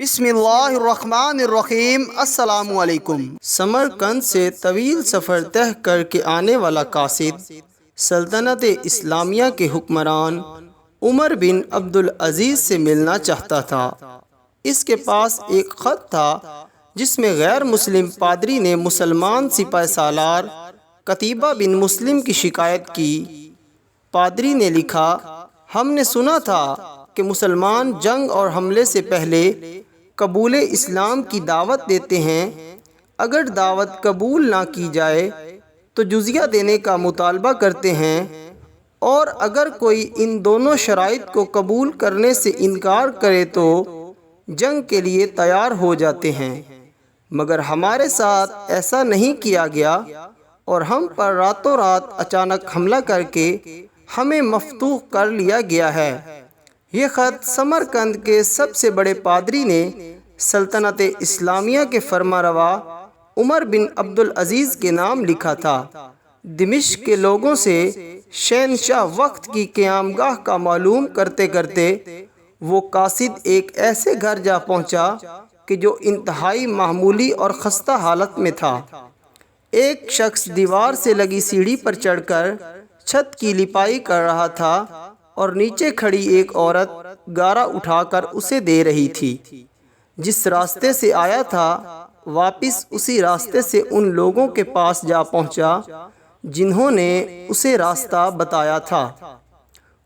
بسم اللہ الرحمن الرحیم۔ السلام علیکم۔ سمرقند سے طویل سفر طے کر کے آنے والا قاصد سلطنت اسلامیہ کے حکمران عمر بن عبدالعزیز سے ملنا چاہتا تھا۔ اس کے پاس ایک خط تھا جس میں غیر مسلم پادری نے مسلمان سپہ سالار قتیبہ بن مسلم کی شکایت کی۔ پادری نے لکھا، ہم نے سنا تھا کہ مسلمان جنگ اور حملے سے پہلے قبول اسلام کی دعوت دیتے ہیں۔ اگر دعوت قبول نہ کی جائے تو جزیہ دینے کا مطالبہ کرتے ہیں، اور اگر کوئی ان دونوں شرائط کو قبول کرنے سے انکار کرے تو جنگ کے لیے تیار ہو جاتے ہیں۔ مگر ہمارے ساتھ ایسا نہیں کیا گیا اور ہم پر راتوں رات اچانک حملہ کر کے ہمیں مفتوح کر لیا گیا ہے۔ یہ خط سمرقند کے سب سے بڑے پادری نے سلطنت اسلامیہ کے فرمانروا عمر بن عبدالعزیز کے نام لکھا تھا۔ دمشق کے لوگوں سے شہنشاہ وقت کی قیامگاہ کا معلوم کرتے کرتے وہ قاصد ایک ایسے گھر جا پہنچا کہ جو انتہائی معمولی اور خستہ حالت میں تھا۔ ایک شخص دیوار سے لگی سیڑھی پر چڑھ کر چھت کی لپائی کر رہا تھا اور نیچے کھڑی ایک عورت گارا اٹھا کر اسے دے رہی تھی۔ جس راستے سے آیا تھا واپس اسی راستے سے ان لوگوں کے پاس جا پہنچا جنہوں نے اسے راستہ بتایا تھا۔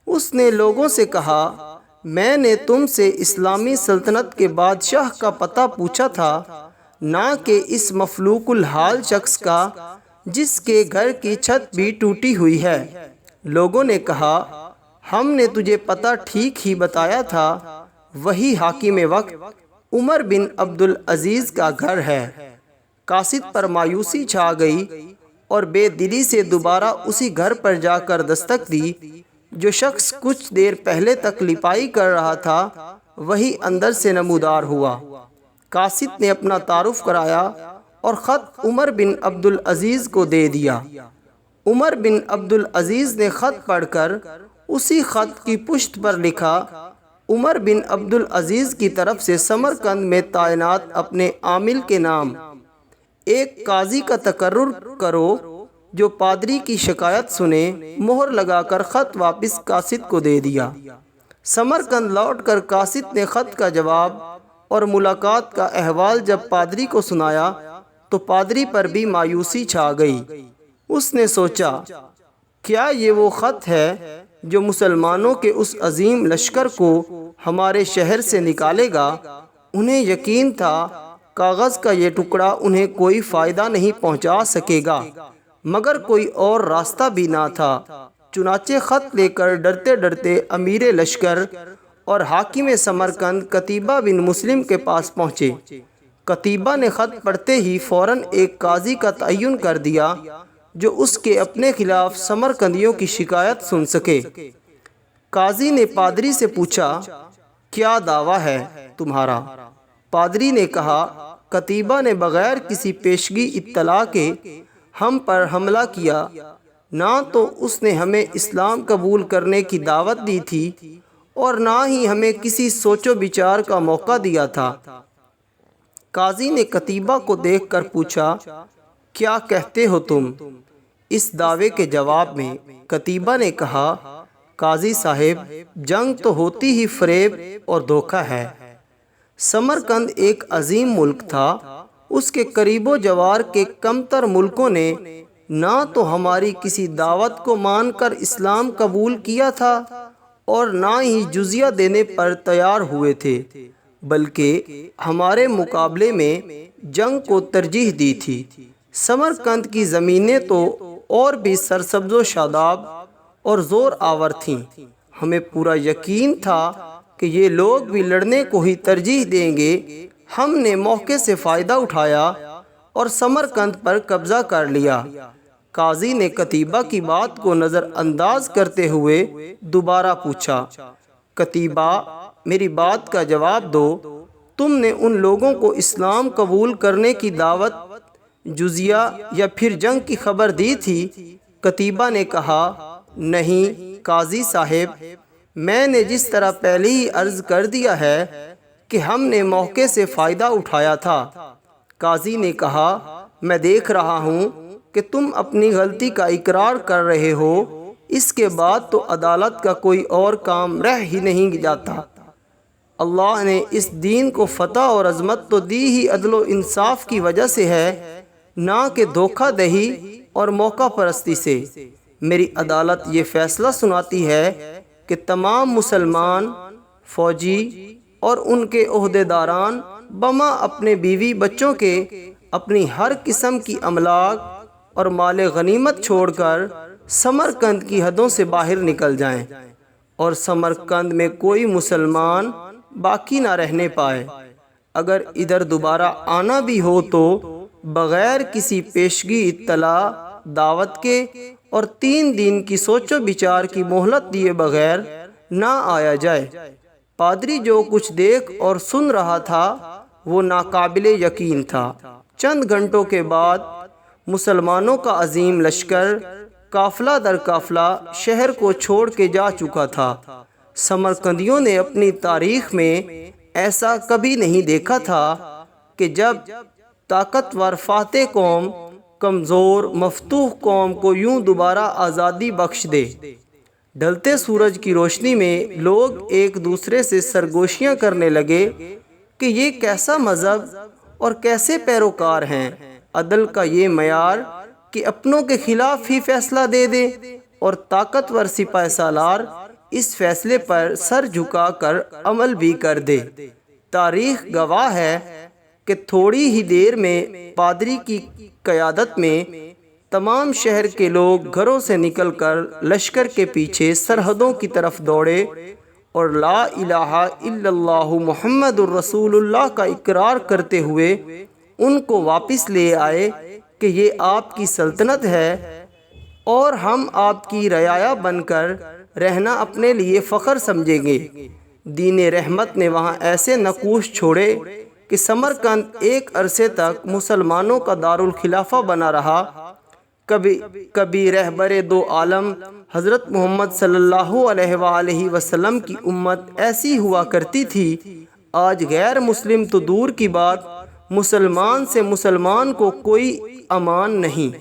اس نے لوگوں سے کہا، میں نے تم سے اسلامی سلطنت کے بادشاہ کا پتہ پوچھا تھا، نہ کہ اس مفلوک الحال شخص کا جس کے گھر کی چھت بھی ٹوٹی ہوئی ہے۔ لوگوں نے کہا، ہم نے تجھے پتہ ٹھیک ہی بتایا تھا، وہی حاکم وقت عمر بن عبدالعزیز کا گھر ہے۔ قاصد پر مایوسی چھا گئی اور بے دلی سے دوبارہ اسی گھر پر جا کر دستک دی۔ جو شخص کچھ دیر پہلے تک لپائی کر رہا تھا وہی اندر سے نمودار ہوا۔ قاصد نے اپنا تعارف کرایا اور خط عمر بن عبدالعزیز کو دے دیا۔ عمر بن عبدالعزیز نے خط پڑھ کر اسی خط کی پشت پر لکھا، عمر بن عبدالعزیز کی طرف سے سمرقند میں تعینات اپنے عامل کے نام ایک قاضی کا تقرر کرو جو پادری کی شکایت سنے۔ مہر لگا کر خط واپس قاصد کو دے دیا۔ سمرقند لوٹ کر قاصد نے خط کا جواب اور ملاقات کا احوال جب پادری کو سنایا تو پادری پر بھی مایوسی چھا گئی۔ اس نے سوچا، کیا یہ وہ خط ہے جو مسلمانوں کے اس عظیم لشکر کو ہمارے شہر سے نکالے گا؟ انہیں یقین تھا کاغذ کا یہ ٹکڑا انہیں کوئی فائدہ نہیں پہنچا سکے گا، مگر کوئی اور راستہ بھی نہ تھا۔ چنانچہ خط لے کر ڈرتے ڈرتے امیر لشکر اور حاکم سمرقند قتیبہ بن مسلم کے پاس پہنچے۔ قتیبہ نے خط پڑھتے ہی فوراً ایک قاضی کا تعین کر دیا جو اس کے اپنے خلاف سمرقندیوں کی شکایت سن سکے۔ قاضی نے پادری سے پوچھا، کیا دعویٰ ہے تمہارا؟ پادری نے کہا، قتیبہ نے بغیر کسی پیشگی اطلاع کے ہم پر حملہ کیا، نہ تو اس نے ہمیں اسلام قبول کرنے کی دعوت دی تھی اور نہ ہی ہمیں کسی سوچ و بچار کا موقع دیا تھا۔ قاضی نے قتیبہ کو دیکھ کر پوچھا، کیا کہتے ہو تم؟ اس دعوے کے جواب میں قتیبہ نے کہا، قاضی صاحب، جنگ تو ہوتی ہی فریب اور دھوکہ ہے۔ سمرقند ایک عظیم ملک تھا، اس کے قریب و جوار کے کم تر ملکوں نے نہ تو ہماری کسی دعوت کو مان کر اسلام قبول کیا تھا اور نہ ہی جزیہ دینے پر تیار ہوئے تھے، بلکہ ہمارے مقابلے میں جنگ کو ترجیح دی تھی۔ سمرقند کی زمینیں تو اور بھی سرسبز و شاداب اور زور آور تھیں۔ ہمیں پورا یقین تھا کہ یہ لوگ بھی لڑنے کو ہی ترجیح دیں گے۔ ہم نے موقع سے فائدہ اٹھایا اور سمرقند پر قبضہ کر لیا۔ قاضی نے قتیبہ کی بات کو نظر انداز کرتے ہوئے دوبارہ پوچھا، قتیبہ، میری بات کا جواب دو، تم نے ان لوگوں کو اسلام قبول کرنے کی دعوت، جزیہ یا پھر جنگ کی خبر دی تھی؟ قتیبہ نے کہا، نہیں قاضی صاحب، میں نے جس طرح پہلے ہی عرض کر دیا ہے کہ ہم نے موقع سے فائدہ اٹھایا تھا۔ قاضی نے کہا، میں دیکھ رہا ہوں کہ تم اپنی غلطی کا اقرار کر رہے ہو، اس کے بعد تو عدالت کا کوئی اور کام رہ ہی نہیں جاتا۔ اللہ نے اس دین کو فتح اور عظمت تو دی ہی عدل و انصاف کی وجہ سے ہے، نہ کہ دھوکہ دہی اور موقع پرستی سے۔ میری عدالت یہ فیصلہ سناتی ہے کہ تمام مسلمان فوجی اور ان کے عہدیداران بما اپنے بیوی بچوں کے اپنی ہر قسم کی املاک اور مال غنیمت چھوڑ کر سمرقند کی حدوں سے باہر نکل جائیں، اور سمرقند میں کوئی مسلمان باقی نہ رہنے پائے۔ اگر ادھر دوبارہ آنا بھی ہو تو بغیر کسی پیشگی اطلاع، دعوت کے اور 3 دن کی سوچ و بچار کی مہلت دیے بغیر نہ آیا جائے۔ پادری جو کچھ دیکھ اور سن رہا تھا وہ ناقابل یقین تھا۔ چند گھنٹوں کے بعد مسلمانوں کا عظیم لشکر قافلہ در قافلہ شہر کو چھوڑ کے جا چکا تھا۔ سمرقندیوں نے اپنی تاریخ میں ایسا کبھی نہیں دیکھا تھا کہ جب طاقتور فاتح قوم کمزور مفتوح قوم کو یوں دوبارہ آزادی بخش دے۔ ڈھلتے سورج کی روشنی میں لوگ ایک دوسرے سے سرگوشیاں کرنے لگے کہ یہ کیسا مذہب اور کیسے پیروکار ہیں۔ عدل کا یہ معیار کہ اپنوں کے خلاف ہی فیصلہ دے دے اور طاقتور سپہ سالار اس فیصلے پر سر جھکا کر عمل بھی کر دے۔ تاریخ گواہ ہے کہ تھوڑی ہی دیر میں پادری کی قیادت میں تمام شہر کے لوگ گھروں سے نکل کر لشکر کے پیچھے سرحدوں کی طرف دوڑے اور لا الہ الا اللہ محمد الرسول اللہ کا اقرار کرتے ہوئے ان کو واپس لے آئے کہ یہ آپ کی سلطنت ہے اور ہم آپ کی رعایا بن کر رہنا اپنے لیے فخر سمجھیں گے۔ دین رحمت نے وہاں ایسے نقوش چھوڑے کہ سمرقند ایک عرصے تک مسلمانوں کا دارالخلافہ بنا رہا۔ کبھی رہبر دو عالم حضرت محمد صلی اللہ علیہ وآلہ وسلم کی امت ایسی ہوا کرتی تھی، آج غیر مسلم تو دور کی بات، مسلمان سے مسلمان کو کوئی امان نہیں۔